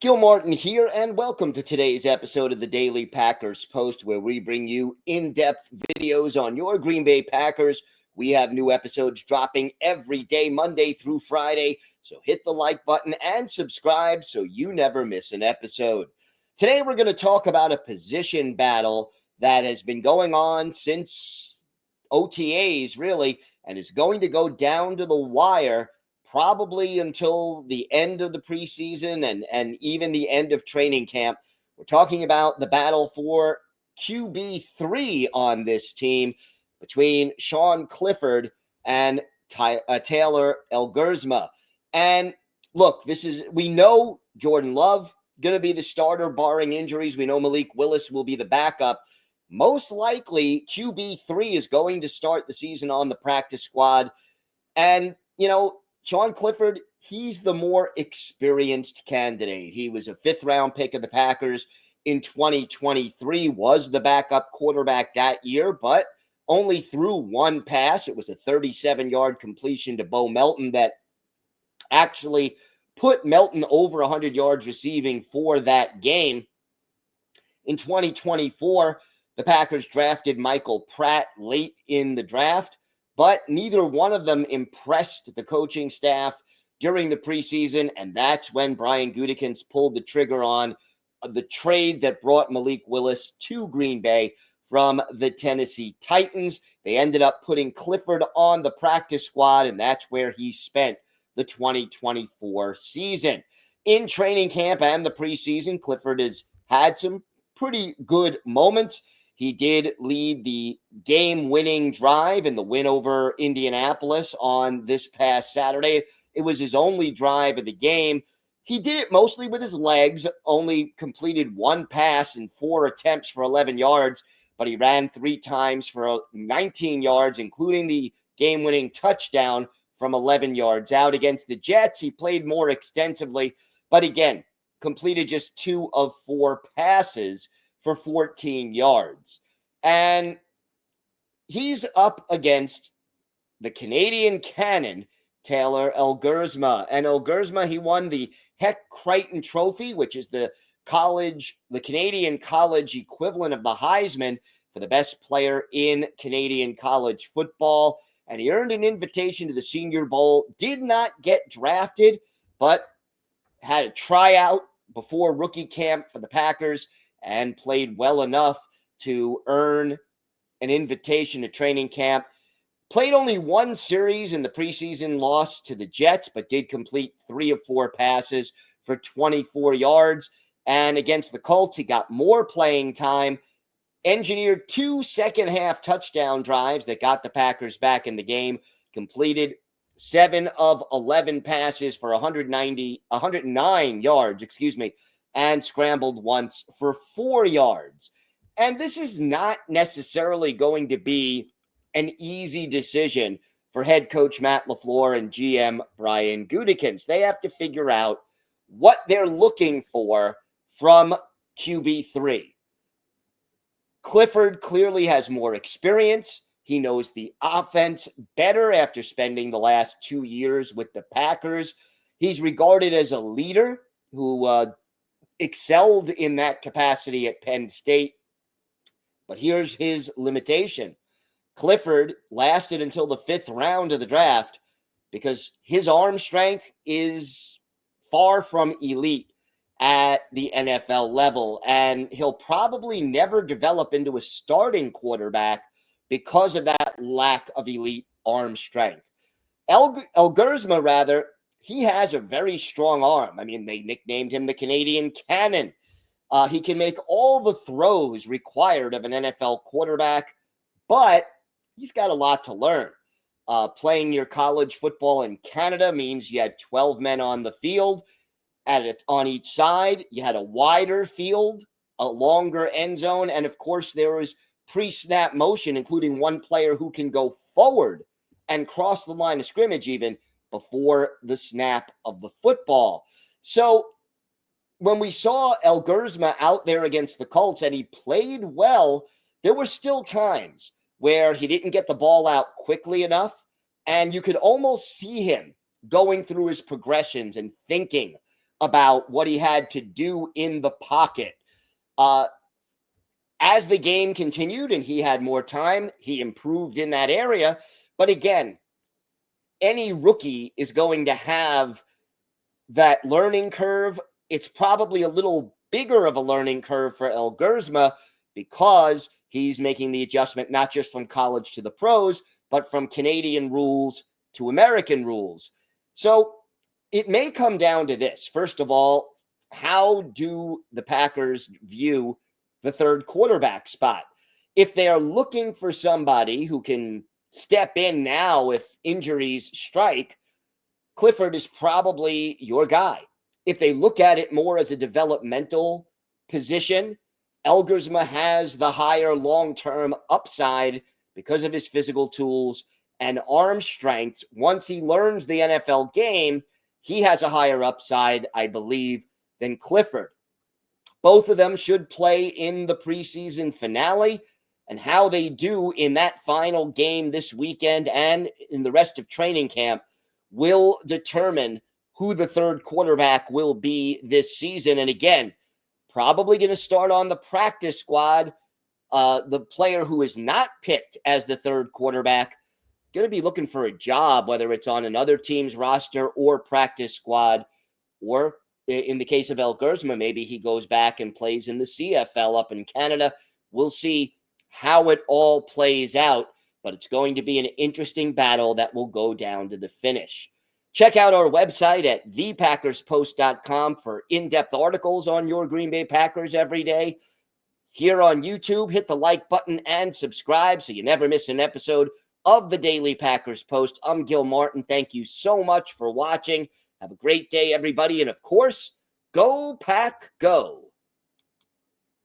Gil Martin here, and welcome to today's episode of the Daily Packers Post, where we bring you in-depth videos on your Green Bay Packers. We have new episodes dropping every day, Monday through Friday, so hit the like button and subscribe so you never miss an episode. Today, we're going to talk about a position battle that has been going on since OTAs, really, and is going to go down to the wire probably until the end of the preseason and even the end of training camp. We're talking about the battle for QB3 on this team between Sean Clifford and Taylor Elgersma. And look, we know Jordan Love going to be the starter barring injuries. We know Malik Willis will be the backup. Most likely, QB3 is going to start the season on the practice squad. And, Sean Clifford, he's the more experienced candidate. He was a fifth-round pick of the Packers in 2023, was the backup quarterback that year, but only threw one pass. It was a 37-yard completion to Bo Melton that actually put Melton over 100 yards receiving for that game. In 2024, the Packers drafted Michael Pratt late in the draft, but neither one of them impressed the coaching staff during the preseason, and that's when Brian Gutekunst pulled the trigger on the trade that brought Malik Willis to Green Bay from the Tennessee Titans. They ended up putting Clifford on the practice squad, and that's where he spent the 2024 season. In training camp and the preseason, Clifford has had some pretty good moments. He did lead the game-winning drive in the win over Indianapolis on this past Saturday. It was his only drive of the game. He did it mostly with his legs, only completed one pass in 4 attempts for 11 yards, but he ran 3 times for 19 yards, including the game-winning touchdown from 11 yards out against the Jets. He played more extensively, but again, completed just 2 of 4 passes for 14 yards. And he's up against the Canadian cannon, Taylor Elgersma. And Elgersma, he won the Heck Crichton Trophy, which is the Canadian college equivalent of the Heisman for the best player in Canadian college football. And he earned an invitation to the Senior Bowl, did not get drafted, but had a tryout before rookie camp for the Packers and played well enough to earn an invitation to training camp. Played only one series in the preseason loss to the Jets, but did complete 3 of 4 passes for 24 yards. And against the Colts, he got more playing time, engineered 2 second-half touchdown drives that got the Packers back in the game, completed 7 of 11 passes for 109 yards, and scrambled once for 4 yards. And this is not necessarily going to be an easy decision for head coach Matt LaFleur and GM Brian Gutekunst. They have to figure out what they're looking for from QB3. Clifford clearly has more experience. He knows the offense better after spending the last 2 years with the Packers. He's regarded as a leader who excelled in that capacity at Penn State. But here's his limitation. Clifford lasted until the 5th round of the draft because his arm strength is far from elite at the NFL level, and he'll probably never develop into a starting quarterback because of that lack of elite arm strength. Elgersma, rather, he has a very strong arm. I mean, they nicknamed him the Canadian Cannon. He can make all the throws required of an NFL quarterback, but he's got a lot to learn. Playing your college football in Canada means you had 12 men on the field on each side. You had a wider field, a longer end zone, and of course there was pre-snap motion, including one player who can go forward and cross the line of scrimmage even before the snap of the football. So when we saw Elgersma out there against the Colts and he played well, there were still times where he didn't get the ball out quickly enough, and you could almost see him going through his progressions and thinking, about what he had to do in the pocket. As the game continued and he had more time, he improved in that area. But again, any rookie is going to have that learning curve. It's probably a little bigger of a learning curve for Elgersma because he's making the adjustment not just from college to the pros, but from Canadian rules to American rules. So it may come down to this. First of all, how do the Packers view the third quarterback spot? If they are looking for somebody who can step in now if injuries strike, Clifford is probably your guy. If they look at it more as a developmental position, Elgersma has the higher long-term upside because of his physical tools and arm strength. Once he learns the NFL game, he has a higher upside, I believe, than Clifford. Both of them should play in the preseason finale, and how they do in that final game this weekend and in the rest of training camp will determine who the third quarterback will be this season. And again, probably going to start on the practice squad. The player who is not picked as the third quarterback going to be looking for a job, whether it's on another team's roster or practice squad, or in the case of Elgersma, maybe he goes back and plays in the CFL up in Canada. We'll see how it all plays out, but it's going to be an interesting battle that will go down to the finish. Check out our website at thepackerspost.com for in-depth articles on your Green Bay Packers every day. Here on YouTube, hit the like button and subscribe so you never miss an episode of the Daily Packers Post. I'm Gil Martin. Thank you so much for watching. Have a great day, everybody. And of course, go Pack Go.